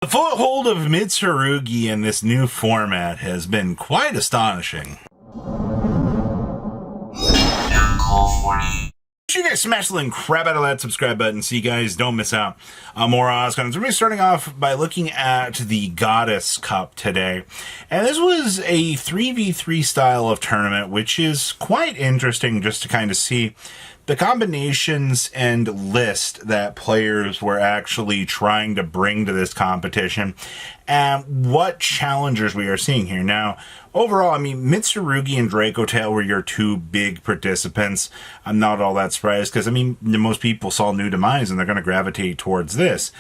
The foothold of Mitsurugi in this new format has been quite astonishing. You guys smash the link, crap out of that subscribe button so you guys don't miss out on more Oscars. We're going to be starting off by looking at the Goddess Cup today. And this was a 3v3 style of tournament, which is quite interesting just to kind of see the combinations and list that players were actually trying to bring to this competition and what challengers we are seeing here. Now, overall, I mean, Mitsurugi and Draco Tail were your two big participants. I'm not all that surprised because, I mean, most people saw New Demise and they're going to gravitate towards this,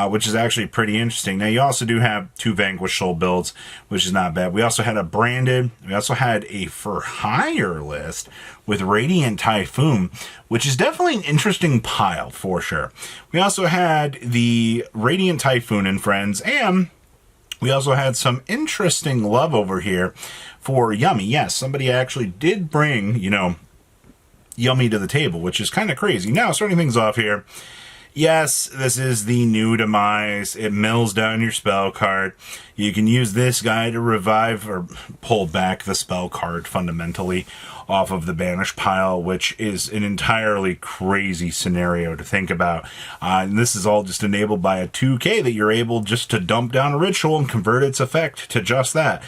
which is actually pretty interesting. Now, you also do have two Vanquish Soul builds, which is not bad. We also had a Branded. We also had a For Hire list with Radiant Typhoon, which is definitely an interesting pile for sure. We also had the Radiant Typhoon and friends, and we also had some interesting love over here for Yummy. Yes, somebody actually did bring, Yummy to the table, which is kind of crazy. Now, starting things off here. Yes, this is the New Demise. It mills down your spell card. You can use this guy to revive or pull back the spell card fundamentally off of the banish pile, which is an entirely crazy scenario to think about. And this is all just enabled by a 2K that you're able just to dump down a ritual and convert its effect to just that.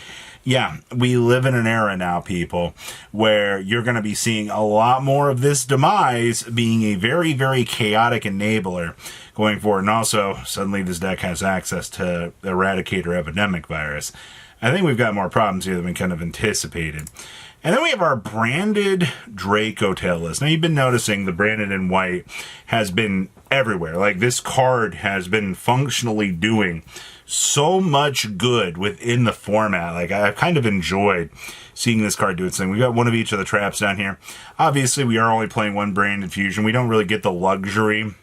Yeah, we live in an era now, people, where you're going to be seeing a lot more of this Demise being a very, very chaotic enabler going forward. And also, suddenly this deck has access to Eradicator Epidemic Virus. I think we've got more problems here than we kind of anticipated. And then we have our Branded Draco Tail list. Now, you've been noticing the Branded in white has been everywhere. Like, this card has been functionally doing so much good within the format. Like, I've kind of enjoyed seeing this card do its thing. We got one of each of the traps down here. Obviously, we are only playing one Branded Fusion. We don't really get the luxury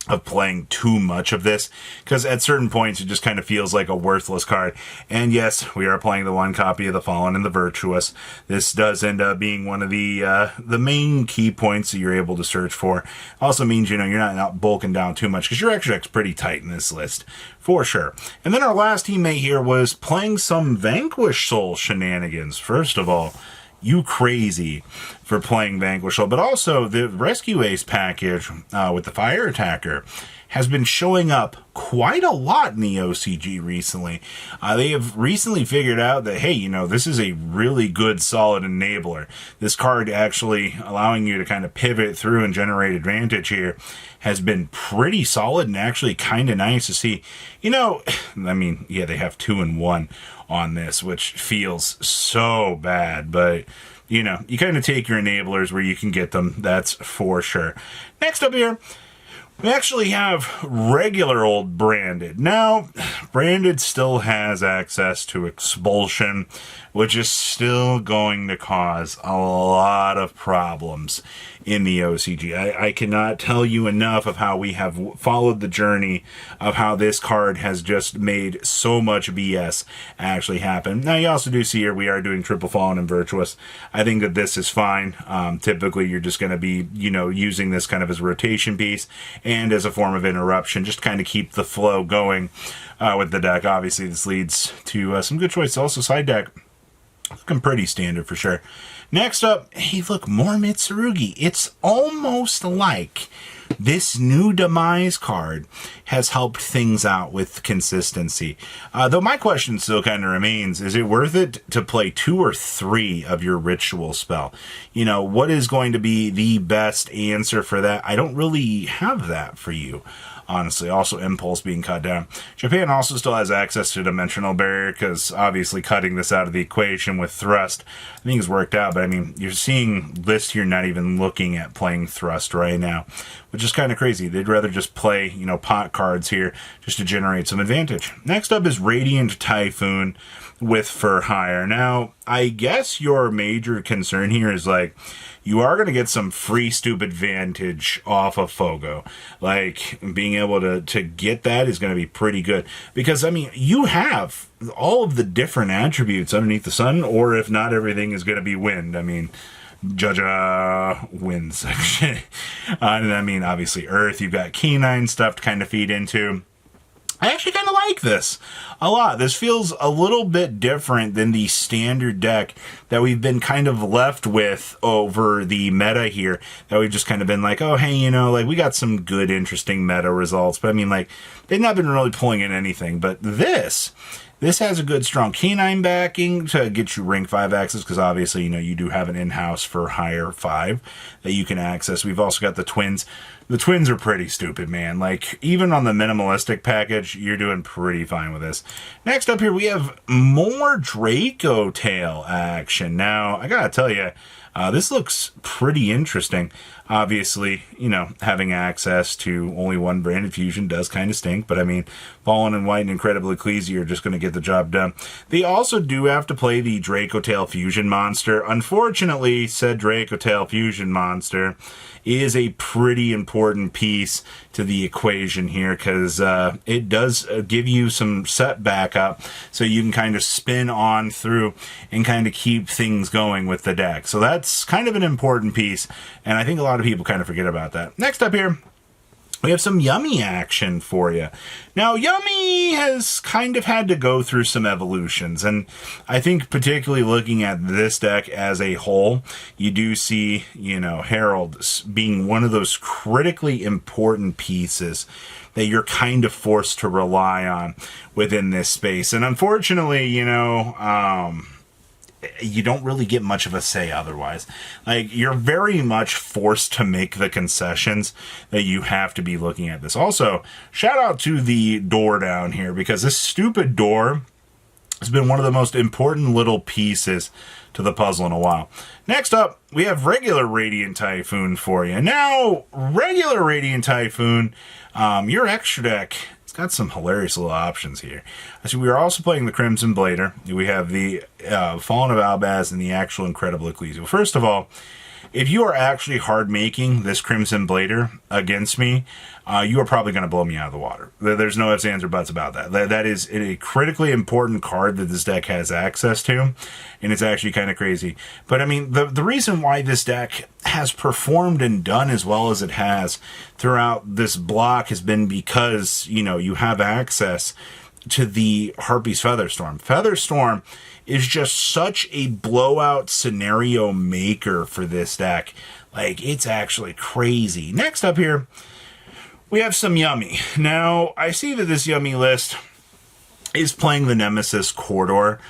of playing too much of this, because at certain points it just kind of feels like a worthless card. And yes, we are playing the one copy of the Fallen and the Virtuous. This does end up being one of the main key points that you're able to search for. Also means, you're not bulking down too much, because your extra deck's pretty tight in this list, for sure. And then our last teammate here was playing some Vanquish Soul shenanigans. First of all, you crazy for playing Vanquish Soul. But also, the Rescue Ace package with the Fire Attacker has been showing up quite a lot in the OCG recently. They have recently figured out that, hey, this is a really good, solid enabler. This card actually allowing you to kind of pivot through and generate advantage here has been pretty solid and actually kind of nice to see. I mean, yeah, they have 2 and 1 on this, which feels so bad, but you kind of take your enablers where you can get them, that's for sure. Next up here, we actually have regular old Branded. Now, Branded still has access to Expulsion, which is still going to cause a lot of problems in the OCG. I cannot tell you enough of how we have followed the journey of how this card has just made so much BS actually happen. Now, you also do see here we are doing Triple Fallen and Virtuous. I think that this is fine. Typically, you're just going to be, using this kind of as a rotation piece and as a form of interruption, just to kind of keep the flow going with the deck. Obviously, this leads to some good choices. Also, side deck looking pretty standard for sure. Next up, hey, look, more Mitsurugi. It's almost like this New Demise card has helped things out with consistency. Though my question still kind of remains, is it worth it to play 2 or 3 of your ritual spell? What is going to be the best answer for that? I don't really have that for you, honestly. Also, Impulse being cut down. Japan also still has access to Dimensional Barrier, because obviously cutting this out of the equation with Thrust, I think has worked out. But I mean, you're seeing lists here not even looking at playing Thrust right now, which is kind of crazy. They'd rather just play, pot cards here just to generate some advantage. Next up is Radiant Typhoon with For Hire. Now, I guess your major concern here is like, you are going to get some free stupid advantage off of Fogo. Like, being able to get that is going to be pretty good. Because, I mean, you have all of the different attributes underneath the sun, or if not, everything is going to be wind. I mean, Jaja wind section. And I mean, obviously, Earth, you've got Canine stuff to kind of feed into. I actually kind of like this a lot. This feels a little bit different than the standard deck that we've been kind of left with over the meta here. That we've just kind of been like, oh, hey, you know, like we got some good, interesting meta results. But I mean, like, they've not been really pulling in anything. But this has a good, strong canine backing to get you rank 5 access, because obviously, you know, you do have an in-house for higher 5 that you can access. We've also got the twins. The twins are pretty stupid, man. Like, even on the minimalistic package, you're doing pretty fine with this. Next up here, we have more Draco Tail action. Now, I gotta tell you, this looks pretty interesting. Obviously, you know, having access to only one branded fusion does kind of stink, but I mean, Fallen and White and Incredible Ecclesia are just going to get the job done. They also do have to play the Draco Tail Fusion monster. Unfortunately, said Draco Tail Fusion monster is a pretty important piece to the equation here, because it does give you some set backup so you can kind of spin on through and kind of keep things going with the deck. So that's kind of an important piece, and I think a lot of people kind of forget about that. Next up here, we have some Yummy action for you. Now, Yummy has kind of had to go through some evolutions, and I think particularly looking at this deck as a whole, you do see, you know, Herald being one of those critically important pieces that you're kind of forced to rely on within this space. And unfortunately, you know, you don't really get much of a say otherwise. Like, you're very much forced to make the concessions that you have to be looking at this. Also, shout out to the door down here, because this stupid door has been one of the most important little pieces to the puzzle in a while. Next up, we have regular Radiant Typhoon for you. Now, regular Radiant Typhoon, your extra deck, got some hilarious little options here. So we are also playing the Crimson Blader. We have the Fallen of Albaz and the actual Incredible Ecclesia. First of all, if you are actually hard making this Crimson Blader against me, you are probably going to blow me out of the water. There's no ifs, ands, or buts about that. That is a critically important card that this deck has access to, and it's actually kind of crazy. But I mean, the reason why this deck has performed and done as well as it has throughout this block has been because, you know, you have access to the Harpy's Featherstorm. Featherstorm is just such a blowout scenario maker for this deck. Like, it's actually crazy. Next up here, we have some Yummy. Now, I see that this Yummy list is playing the Nemesis Corridor.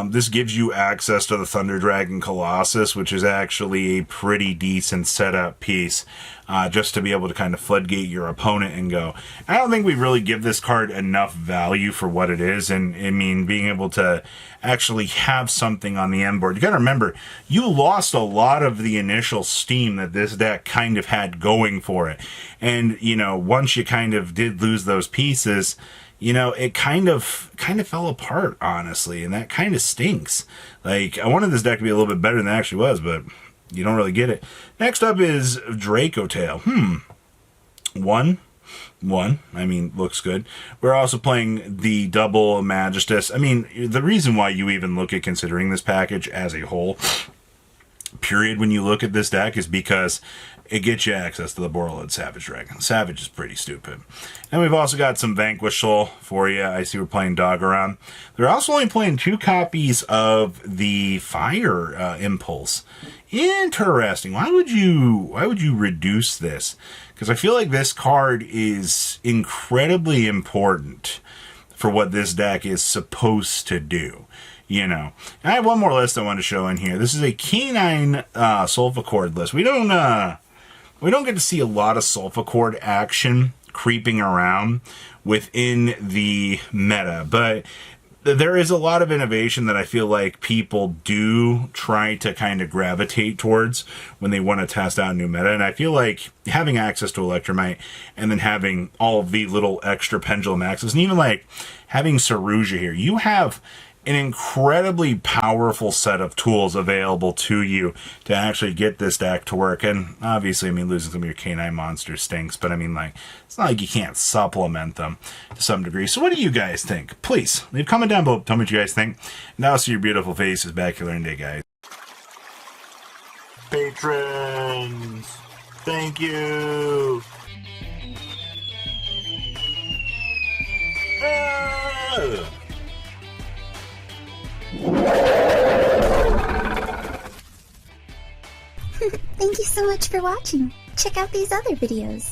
This gives you access to the Thunder Dragon Colossus, which is actually a pretty decent setup piece, just to be able to kind of floodgate your opponent and go. I don't think we really give this card enough value for what it is, and I mean, being able to actually have something on the end board. You gotta remember, you lost a lot of the initial steam that this deck kind of had going for it, and, you know, once you kind of did lose those pieces, you know, it kind of fell apart, honestly, and that kind of stinks. Like, I wanted this deck to be a little bit better than it actually was, but you don't really get it. Next up is Draco Tail. One. I mean, looks good. We're also playing the double Magistus. I mean, the reason why you even look at considering this package as a whole, period, when you look at this deck, is because it gets you access to the Borreload Savage Dragon. Savage is pretty stupid. And we've also got some Vanquish Soul for you. I see we're playing Dog Around. They're also only playing 2 copies of the Fire Impulse. Interesting. Why would you reduce this? Because I feel like this card is incredibly important for what this deck is supposed to do. You know, and I have one more list I want to show in here. This is a Canine Sulfachord list. We don't get to see a lot of Sulfachord action creeping around within the meta, but there is a lot of innovation that I feel like people do try to kind of gravitate towards when they want to test out a new meta. And I feel like having access to Electromite and then having all of the little extra pendulum access, and even like having Saruja here, you have an incredibly powerful set of tools available to you to actually get this deck to work. And obviously, I mean, losing some of your canine monsters stinks, but I mean, like, it's not like you can't supplement them to some degree. So what do you guys think? Please leave a comment down below. Tell me what you guys think. Now see your beautiful faces back here learning day, guys. Patrons, thank you. Thank you so much for watching. Check out these other videos.